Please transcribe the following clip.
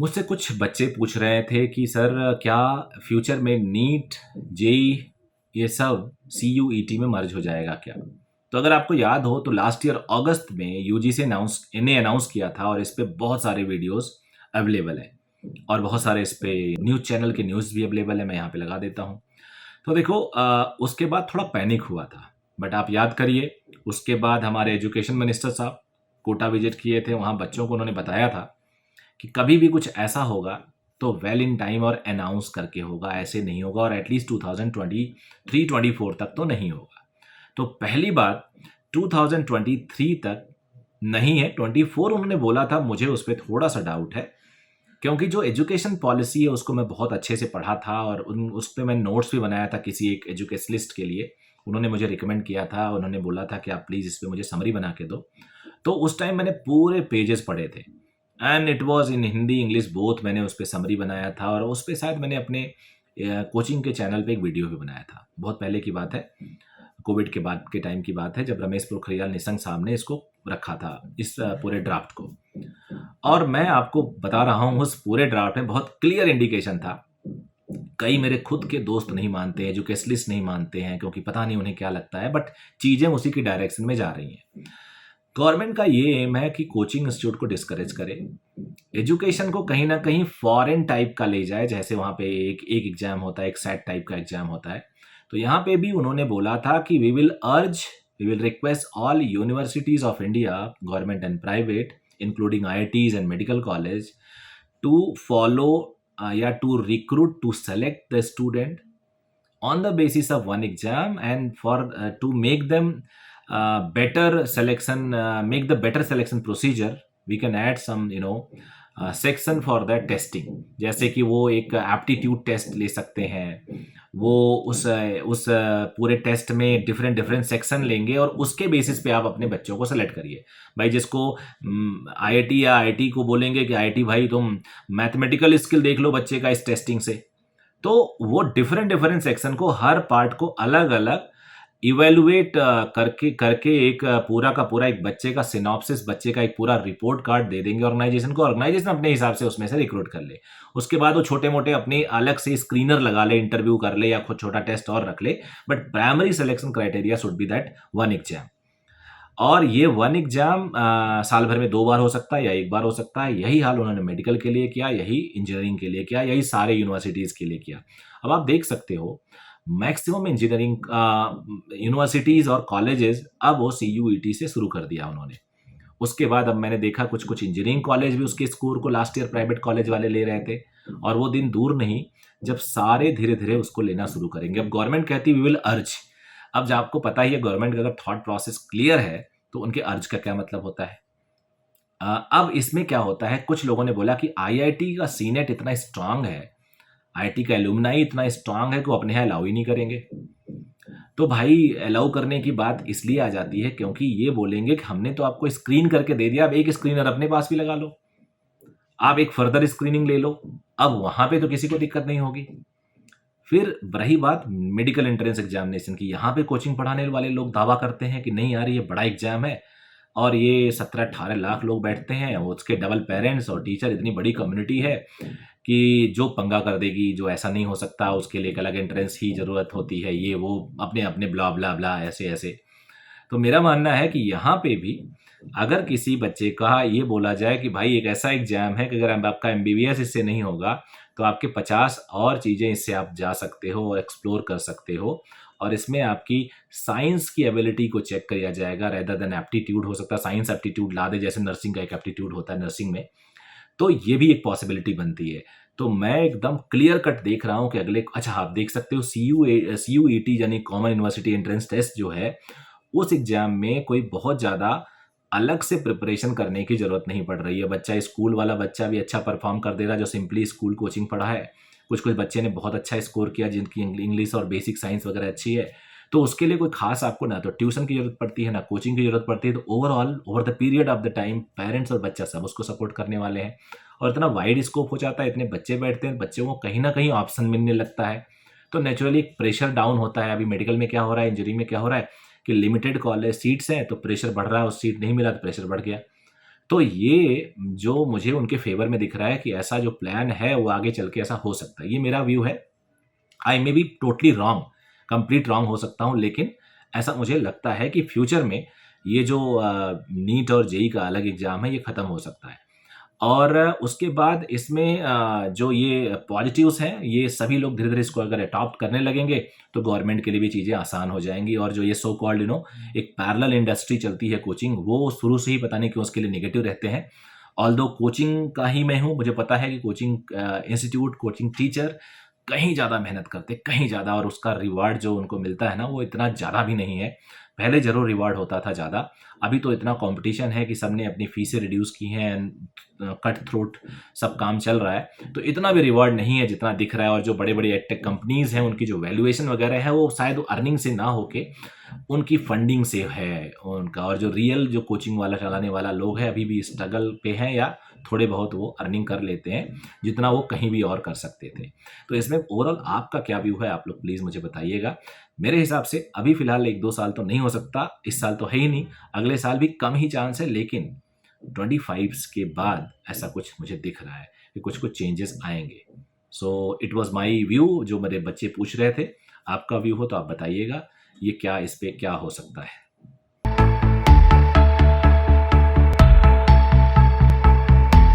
मुझसे कुछ बच्चे पूछ रहे थे कि सर क्या फ्यूचर में नीट जेई ये सब CUET में मर्ज हो जाएगा क्या। तो अगर आपको याद हो तो लास्ट ईयर अगस्त में यूजीसी ने अनाउंस किया था और इस पे बहुत सारे वीडियोस अवेलेबल है और बहुत सारे इस पे न्यूज़ चैनल के न्यूज़ भी अवेलेबल है। मैं यहाँ पे लगा देता हूँ। तो देखो उसके बाद थोड़ा पैनिक हुआ था, बट आप याद करिए उसके बाद हमारे एजुकेशन मिनिस्टर साहब कोटा विजिट किए थे। वहाँ बच्चों को उन्होंने बताया था कि कभी भी कुछ ऐसा होगा तो वेल इन टाइम और अनाउंस करके होगा, ऐसे नहीं होगा और एटलीस्ट 2023-24 तक तो नहीं होगा। तो पहली बात 2023 तक नहीं है, 24 उन्होंने बोला था। मुझे उस पर थोड़ा सा डाउट है क्योंकि जो एजुकेशन पॉलिसी है उसको मैं बहुत अच्छे से पढ़ा था और उस पर मैं नोट्स भी बनाया था किसी एक एजुकेशनिस्ट के लिए। उन्होंने मुझे रिकमेंड किया था, उन्होंने बोला था कि आप प्लीज़ इस पर मुझे समरी बना के दो। तो उस टाइम मैंने पूरे पेजेस पढ़े थे and it was in Hindi English both. मैंने उस पर समरी बनाया था और उस पर शायद मैंने अपने कोचिंग के चैनल पे एक वीडियो भी बनाया था। बहुत पहले की बात है, कोविड के बाद के टाइम की बात है, जब रमेश पोखरियाल निशंक साहब ने इसको रखा था इस पूरे ड्राफ्ट को। और मैं आपको बता रहा हूँ उस पूरे ड्राफ्ट में बहुत क्लियर इंडिकेशन था। कई मेरे खुद के दोस्त नहीं मानते, एजुकेशनिस्ट नहीं मानते हैं क्योंकि पता नहीं उन्हें क्या लगता है, बट चीज़ें उसी की डायरेक्शन में जा रही हैं। गवर्नमेंट का ये एम है कि कोचिंग इंस्टीट्यूट को डिस्करेज करे, एजुकेशन को कहीं ना कहीं फॉरेन टाइप का ले जाए। जैसे वहाँ पे एक एक एग्जाम होता है, एक सेट टाइप का एग्जाम होता है। तो यहाँ पे भी उन्होंने बोला था कि we will request all universities of India, government and private, including IITs and medical college, to follow या to recruit to select the student on the basis of one exam and for to make them make the better selection procedure, we can add some section for that testing। जैसे कि वो एक aptitude test ले सकते हैं, वो उस पूरे टेस्ट में डिफरेंट डिफरेंट सेक्शन लेंगे और उसके बेसिस पे आप अपने बच्चों को सेलेक्ट करिए। भाई जिसको IIT या IIT को बोलेंगे कि IIT भाई तुम मैथमेटिकल स्किल देख लो बच्चे का इस टेस्टिंग से, तो वो डिफरेंट डिफरेंट सेक्शन को, हर पार्ट को अलग अलग इवेलुएट करके करके एक पूरा का पूरा एक बच्चे का सिनॉप्सिस, बच्चे का एक पूरा रिपोर्ट कार्ड दे देंगे ऑर्गेनाइजेशन को। ऑर्गेनाइजेशन अपने हिसाब से उसमें से रिक्रूट कर ले। उसके बाद वो छोटे मोटे अपने अलग से स्क्रीनर लगा ले, इंटरव्यू कर ले या खुद छोटा टेस्ट और रख ले, but primary selection criteria should be that one exam. और ये वन एग्जाम साल भर में 2 बार हो सकता है या 1 बार हो सकता है। यही हाल उन्होंने मेडिकल के लिए किया, यही इंजीनियरिंग के लिए किया, यही सारे यूनिवर्सिटीज़ के लिए किया। अब आप देख सकते हो मैक्सिमम इंजीनियरिंग यूनिवर्सिटीज़ और कॉलेजेस अब वो CUET से शुरू कर दिया उन्होंने। उसके बाद अब मैंने देखा कुछ कुछ इंजीनियरिंग कॉलेज भी उसके स्कोर को लास्ट ईयर प्राइवेट कॉलेज वाले ले रहे थे, और वो दिन दूर नहीं जब सारे धीरे धीरे उसको लेना शुरू करेंगे। अब गवर्नमेंट कहती वी विल अर्ज। अब जब आपको पता ही है गवर्नमेंट का अगर थॉट प्रोसेस क्लियर है तो उनके अर्ज का क्या मतलब होता है। अब इसमें क्या होता है, कुछ लोगों ने बोला कि IIT का सीनेट इतना स्ट्रांग है, IIT का एलुमनाई इतना स्ट्रांग है कि वो अपने यहाँ अलाउ ही नहीं करेंगे। तो भाई अलाउ करने की बात इसलिए आ जाती है क्योंकि ये बोलेंगे कि हमने तो आपको स्क्रीन करके दे दिया, अब एक स्क्रीनर अपने पास भी लगा लो, आप एक फर्दर स्क्रीनिंग ले लो, अब वहां पे तो किसी को दिक्कत नहीं होगी। फिर रही बात मेडिकल एंट्रेंस एग्जामिनेशन की, यहाँ पे कोचिंग पढ़ाने वाले लोग दावा करते हैं कि नहीं यार ये बड़ा एग्जाम है और ये 17-18 लाख लोग बैठते हैं, उसके डबल पेरेंट्स और टीचर, इतनी बड़ी कम्युनिटी है कि जो पंगा कर देगी, जो ऐसा नहीं हो सकता, उसके लिए एक अलग एंट्रेंस की ज़रूरत होती है, ये वो अपने अपने ब्ला ब्ला ब्ला ऐसे ऐसे। तो मेरा मानना है कि यहाँ पे भी अगर किसी बच्चे का ये बोला जाए कि भाई एक ऐसा एग्जाम है कि अगर आपका MBBS इससे नहीं होगा तो आपके 50 और चीज़ें इससे आप जा सकते हो और एक्सप्लोर कर सकते हो, और इसमें आपकी साइंस की एबिलिटी को चेक किया जाएगा रेदर देन एप्टीट्यूड। हो सकता है साइंस एप्टीट्यूड ला दे, जैसे नर्सिंग का एक एप्टीट्यूड होता है नर्सिंग में, तो ये भी एक पॉसिबिलिटी बनती है। तो मैं एकदम क्लियर कट देख रहा हूँ कि अगले, अच्छा आप देख सकते हो CUET यानी कॉमन यूनिवर्सिटी एंट्रेंस टेस्ट जो है, उस एग्जाम में कोई बहुत ज़्यादा अलग से प्रिपरेशन करने की ज़रूरत नहीं पड़ रही है। बच्चा, स्कूल वाला बच्चा भी अच्छा परफॉर्म कर दे रहा है जो सिंपली स्कूल कोचिंग पढ़ा है। कुछ कुछ बच्चे ने बहुत अच्छा स्कोर किया जिनकी इंग्लिश और बेसिक साइंस वगैरह अच्छी है, तो उसके लिए कोई खास आपको ना तो ट्यूशन की ज़रूरत पड़ती है ना कोचिंग की ज़रूरत पड़ती है। तो overall over the period of the time parents और बच्चा सब उसको सपोर्ट करने वाले हैं, और इतना वाइड स्कोप हो जाता है, इतने बच्चे बैठते हैं, बच्चों को कहीं ना कहीं ऑप्शन मिलने लगता है, तो नेचुरली प्रेशर डाउन होता है। अभी मेडिकल में क्या हो रहा है, इंजीनियरिंग में क्या हो रहा है कि लिमिटेड कॉलेज सीट्स हैं तो प्रेशर बढ़ रहा है, उस सीट नहीं मिला तो प्रेशर बढ़ गया। तो ये जो मुझे उनके फ़ेवर में दिख रहा है कि ऐसा जो प्लान है वो आगे चल के ऐसा हो सकता है। ये मेरा व्यू है। I may be totally wrong, complete wrong हो सकता हूँ, लेकिन ऐसा मुझे लगता है कि फ्यूचर में ये जो नीट और जेईई का अलग एग्ज़ाम है, ये ख़त्म हो सकता है। और उसके बाद इसमें जो ये पॉज़िटिव्स हैं, ये सभी लोग धीरे-धीरे इसको अगर अडॉप्ट करने लगेंगे, तो गवर्नमेंट के लिए भी चीज़ें आसान हो जाएँगी। और जो ये सो कॉल्ड एक पैरेलल इंडस्ट्री चलती है कोचिंग, वो शुरू से ही पता नहीं क्यों उसके लिए नेगेटिव रहते हैं। ऑल्दो कोचिंग का ही मैं हूँ, मुझे पता है कि कोचिंग इंस्टीट्यूट, कोचिंग टीचर कहीं ज़्यादा मेहनत करते, कहीं ज़्यादा, और उसका रिवार्ड जो उनको मिलता है ना, वो इतना ज़्यादा भी नहीं है। पहले ज़रूर रिवार्ड होता था ज़्यादा, अभी तो इतना कॉम्पिटिशन है कि सबने अपनी फीसें रिड्यूस की हैं एंड कट थ्रोट सब काम चल रहा है, तो इतना भी रिवार्ड नहीं है जितना दिख रहा है। और जो बड़े-बड़े एडटेक कंपनीज़ हैं, उनकी जो वैल्यूएशन वगैरह है, वो शायद अर्निंग से ना होके उनकी फंडिंग से है उनका। और जो रियल जो कोचिंग वाला चलाने वाला लोग हैं, अभी भी स्ट्रगल पे हैं, या थोड़े बहुत वो अर्निंग कर लेते हैं, जितना वो कहीं भी और कर सकते थे। तो इसमें ओवरऑल आपका क्या व्यू है, आप लोग प्लीज़ मुझे बताइएगा। मेरे हिसाब से अभी फ़िलहाल 1-2 साल तो नहीं हो सकता, इस साल तो है ही नहीं, अगले साल भी कम ही चांस है, लेकिन 25 के बाद ऐसा कुछ मुझे दिख रहा है कि कुछ-कुछ चेंजेस आएँगे। So it was my view, जो मेरे बच्चे पूछ रहे थे। आपका व्यू हो तो आप बताइएगा, ये क्या, इस पे क्या हो सकता है?